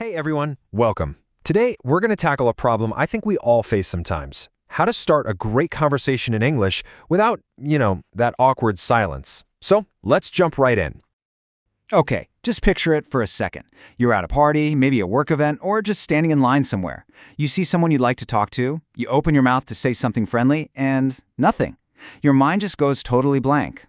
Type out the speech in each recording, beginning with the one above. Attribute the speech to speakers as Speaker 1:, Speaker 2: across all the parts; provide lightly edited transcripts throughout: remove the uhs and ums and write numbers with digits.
Speaker 1: Hey everyone, welcome. Today, we're going to tackle a problem I think we all face sometimes. How to start a great conversation in English without, that awkward silence. So, let's jump right in.
Speaker 2: Okay, just picture it for a second. You're at a party, maybe a work event, or just standing in line somewhere. You see someone you'd like to talk to, you open your mouth to say something friendly, and nothing. Your mind just goes totally blank.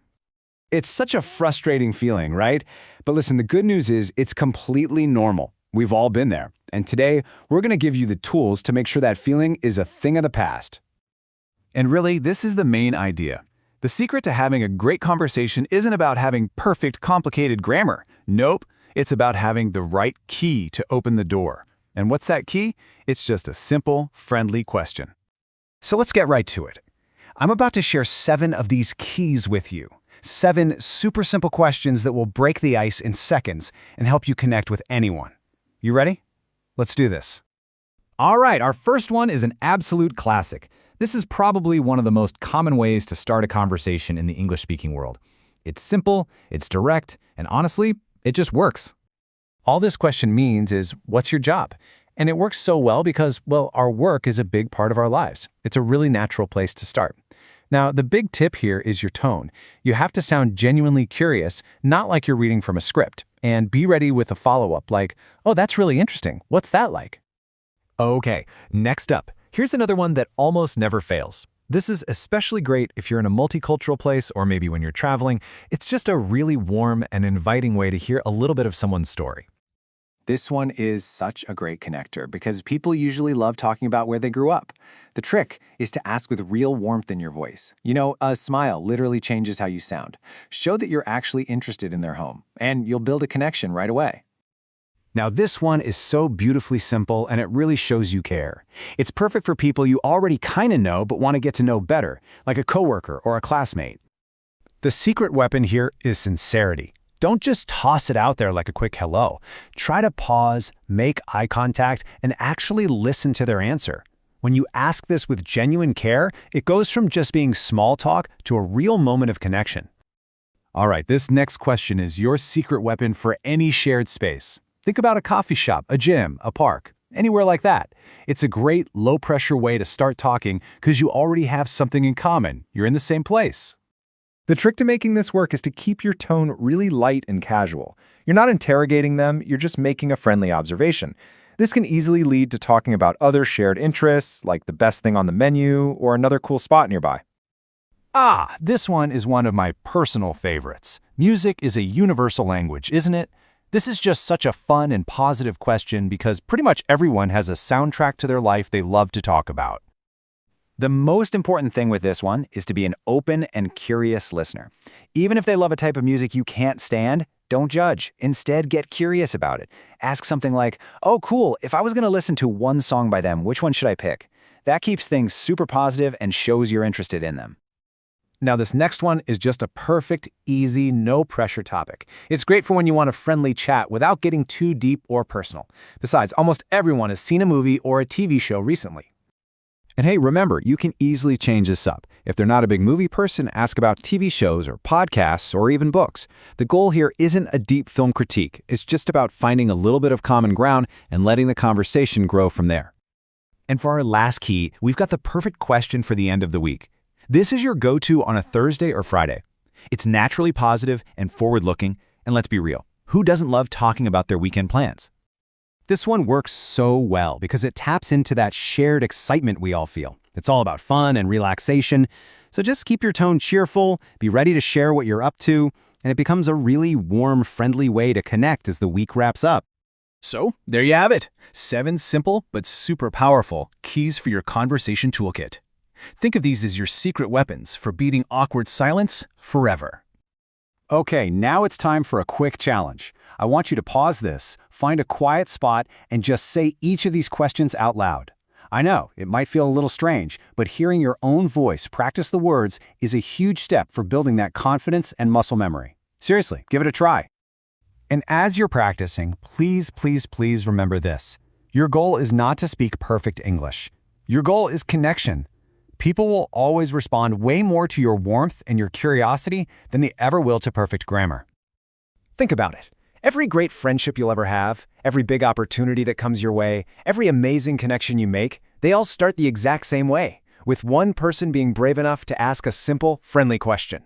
Speaker 3: It's such a frustrating feeling, right? But listen, the good news is it's completely normal. We've all been there. And today, we're going to give you the tools to make sure that feeling is a thing of the past.
Speaker 4: And really, this is the main idea. The secret to having a great conversation isn't about having perfect, complicated grammar. Nope, it's about having the right key to open the door. And what's that key? It's just a simple, friendly question.
Speaker 3: So let's get right to it. I'm about to share 7 of these keys with you. 7 super simple questions that will break the ice in seconds and help you connect with anyone. You ready? Let's do this.
Speaker 5: All right, our first one is an absolute classic. This is probably one of the most common ways to start a conversation in the English-speaking world. It's simple, it's direct, and honestly, it just works.
Speaker 3: All this question means is, what's your job? And it works so well because, our work is a big part of our lives. It's a really natural place to start. Now, the big tip here is your tone. You have to sound genuinely curious, not like you're reading from a script. And be ready with a follow-up like, oh, that's really interesting. What's that like?
Speaker 1: Okay, next up, here's another one that almost never fails. This is especially great if you're in a multicultural place or maybe when you're traveling. It's just a really warm and inviting way to hear a little bit of someone's story.
Speaker 2: This one is such a great connector because people usually love talking about where they grew up. The trick is to ask with real warmth in your voice. A smile literally changes how you sound. Show that you're actually interested in their home, and you'll build a connection right away.
Speaker 3: Now this one is so beautifully simple and it really shows you care. It's perfect for people you already kind of know but want to get to know better, like a coworker or a classmate. The secret weapon here is sincerity. Don't just toss it out there like a quick hello. Try to pause, make eye contact, and actually listen to their answer. When you ask this with genuine care, it goes from just being small talk to a real moment of connection.
Speaker 4: All right, this next question is your secret weapon for any shared space. Think about a coffee shop, a gym, a park, anywhere like that. It's a great, low-pressure way to start talking because you already have something in common. You're in the same place.
Speaker 5: The trick to making this work is to keep your tone really light and casual. You're not interrogating them, you're just making a friendly observation. This can easily lead to talking about other shared interests, like the best thing on the menu or another cool spot nearby.
Speaker 4: This one is one of my personal favorites. Music is a universal language, isn't it? This is just such a fun and positive question because pretty much everyone has a soundtrack to their life they love to talk about.
Speaker 2: The most important thing with this one is to be an open and curious listener. Even if they love a type of music you can't stand, don't judge. Instead, get curious about it. Ask something like, oh, cool, if I was going to listen to one song by them, which one should I pick? That keeps things super positive and shows you're interested in them.
Speaker 3: Now this next one is just a perfect, easy, no-pressure topic. It's great for when you want a friendly chat without getting too deep or personal. Besides, almost everyone has seen a movie or a TV show recently.
Speaker 4: And hey, remember, you can easily change this up. If they're not a big movie person, ask about TV shows or podcasts or even books. The goal here isn't a deep film critique. It's just about finding a little bit of common ground and letting the conversation grow from there.
Speaker 3: And for our last key, we've got the perfect question for the end of the week. This is your go-to on a Thursday or Friday. It's naturally positive and forward-looking, and let's be real, who doesn't love talking about their weekend plans? This one works so well because it taps into that shared excitement we all feel. It's all about fun and relaxation, so just keep your tone cheerful, be ready to share what you're up to, and it becomes a really warm, friendly way to connect as the week wraps up.
Speaker 4: So, there you have it. 7 simple but super powerful keys for your conversation toolkit. Think of these as your secret weapons for beating awkward silence forever.
Speaker 3: Okay, now it's time for a quick challenge. I want you to pause this, find a quiet spot, and just say each of these questions out loud. I know, it might feel a little strange, but hearing your own voice practice the words is a huge step for building that confidence and muscle memory. Seriously, give it a try. And as you're practicing, please, please, please remember this. Your goal is not to speak perfect English. Your goal is connection. People will always respond way more to your warmth and your curiosity than they ever will to perfect grammar. Think about it. Every great friendship you'll ever have, every big opportunity that comes your way, every amazing connection you make, they all start the exact same way, with one person being brave enough to ask a simple, friendly question.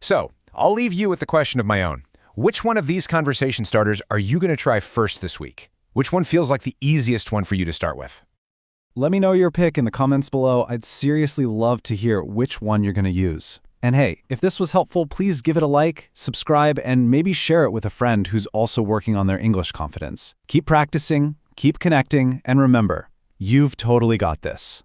Speaker 6: So, I'll leave you with the question of my own. Which one of these conversation starters are you going to try first this week? Which one feels like the easiest one for you to start with?
Speaker 5: Let me know your pick in the comments below. I'd seriously love to hear which one you're going to use. And hey, if this was helpful, please give it a like, subscribe, and maybe share it with a friend who's also working on their English confidence. Keep practicing, keep connecting, and remember, you've totally got this.